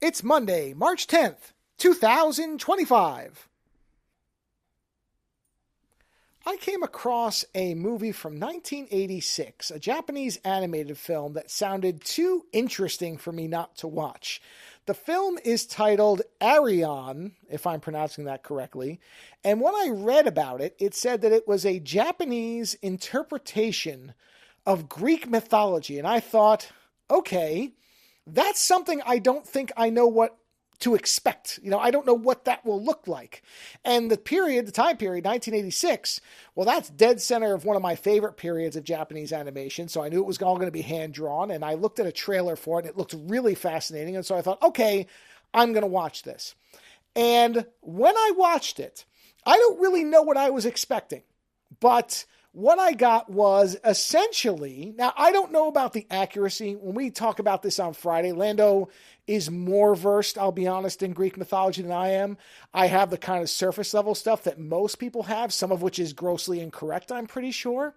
It's Monday, March 10th, 2025. I came across a movie from 1986, a Japanese animated film that sounded too interesting for me not to watch. The film is titled Arion, if I'm pronouncing that correctly, and when I read about it, it said that it was a Japanese interpretation of Greek mythology, and I thought, okay, that's something I don't think I know what to expect. I don't know what that will look like. And the time period, 1986, well, that's dead center of one of my favorite periods of Japanese animation. So I knew it was all going to be hand-drawn, and I looked at a trailer for it, and it looked really fascinating. And so I thought, okay, I'm going to watch this. And when I watched it, I don't really know what I was expecting, but what I got was essentially, now I don't know about the accuracy. When we talk about this on Friday, Lando is more versed, I'll be honest, in Greek mythology than I am. I have the kind of surface level stuff that most people have, some of which is grossly incorrect, I'm pretty sure.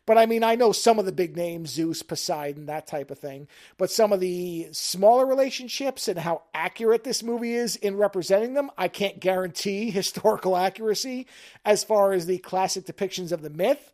But I mean, I know some of the big names, Zeus, Poseidon, that type of thing. But some of the smaller relationships and how accurate this movie is in representing them, I can't guarantee historical accuracy as far as the classic depictions of the myth.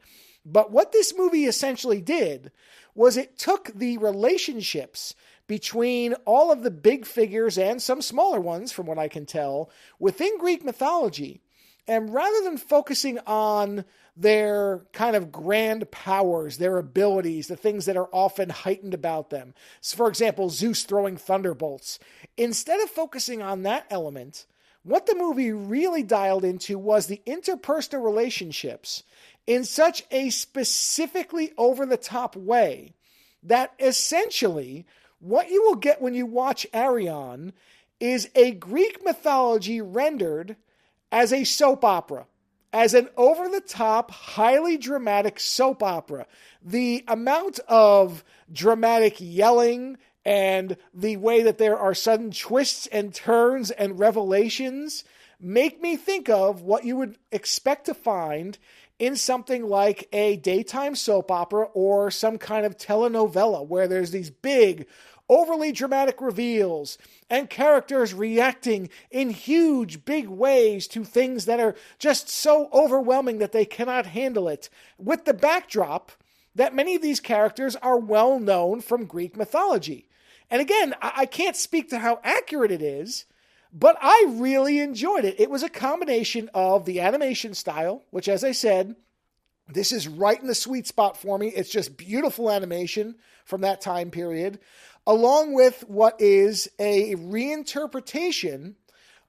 But what this movie essentially did was it took the relationships between all of the big figures and some smaller ones, from what I can tell, within Greek mythology. And rather than focusing on their kind of grand powers, their abilities, the things that are often heightened about them, so for example, Zeus throwing thunderbolts, instead of focusing on that element, what the movie really dialed into was the interpersonal relationships in such a specifically over-the-top way that essentially what you will get when you watch Arion is a Greek mythology rendered as a soap opera, as an over-the-top, highly dramatic soap opera. The amount of dramatic yelling and the way that there are sudden twists and turns and revelations make me think of what you would expect to find in something like a daytime soap opera or some kind of telenovela where there's these big, overly dramatic reveals and characters reacting in huge, big ways to things that are just so overwhelming that they cannot handle it, with the backdrop that many of these characters are well known from Greek mythology. And again, I can't speak to how accurate it is, but I really enjoyed it. It was a combination of the animation style, which, as I said, this is right in the sweet spot for me. It's just beautiful animation from that time period, along with what is a reinterpretation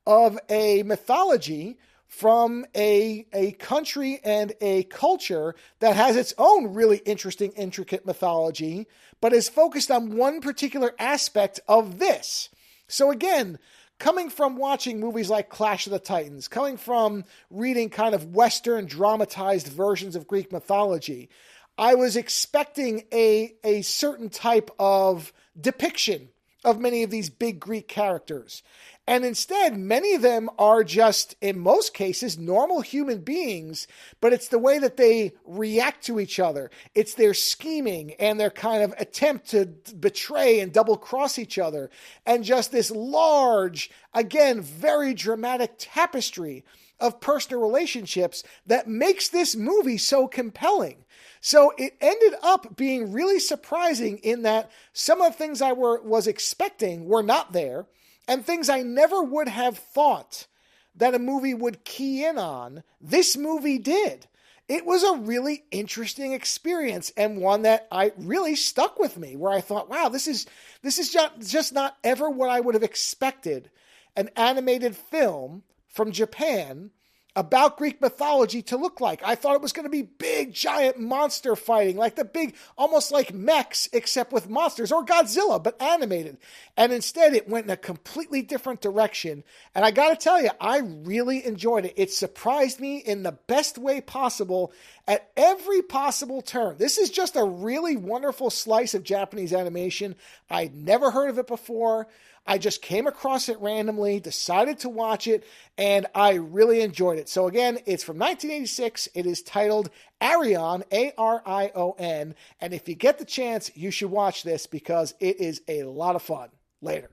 of a mythology from a country and a culture that has its own really interesting, intricate mythology, but is focused on one particular aspect of this. So again, coming from watching movies like Clash of the Titans, coming from reading kind of Western dramatized versions of Greek mythology, I was expecting a certain type of depiction of many of these big Greek characters. And instead, many of them are just, in most cases, normal human beings, but it's the way that they react to each other. It's their scheming and their kind of attempt to betray and double-cross each other. And just this large, again, very dramatic tapestry of personal relationships that makes this movie so compelling. So it ended up being really surprising in that some of the things I was expecting were not there, and things I never would have thought that a movie would key in on, this movie did. It was a really interesting experience, and one that I really stuck with me, where I thought, wow, this is just not ever what I would have expected an animated film from Japan about Greek mythology to look like. I thought it was going to be big, giant monster fighting, like the big, almost like mechs, except with monsters, or Godzilla, but animated. And instead, it went in a completely different direction. And I got to tell you, I really enjoyed it. It surprised me in the best way possible at every possible turn. This is just a really wonderful slice of Japanese animation. I'd never heard of it before. I just came across it randomly, decided to watch it, and I really enjoyed it. So again, it's from 1986. It is titled Arion, Arion, and if you get the chance, you should watch this because it is a lot of fun. Later.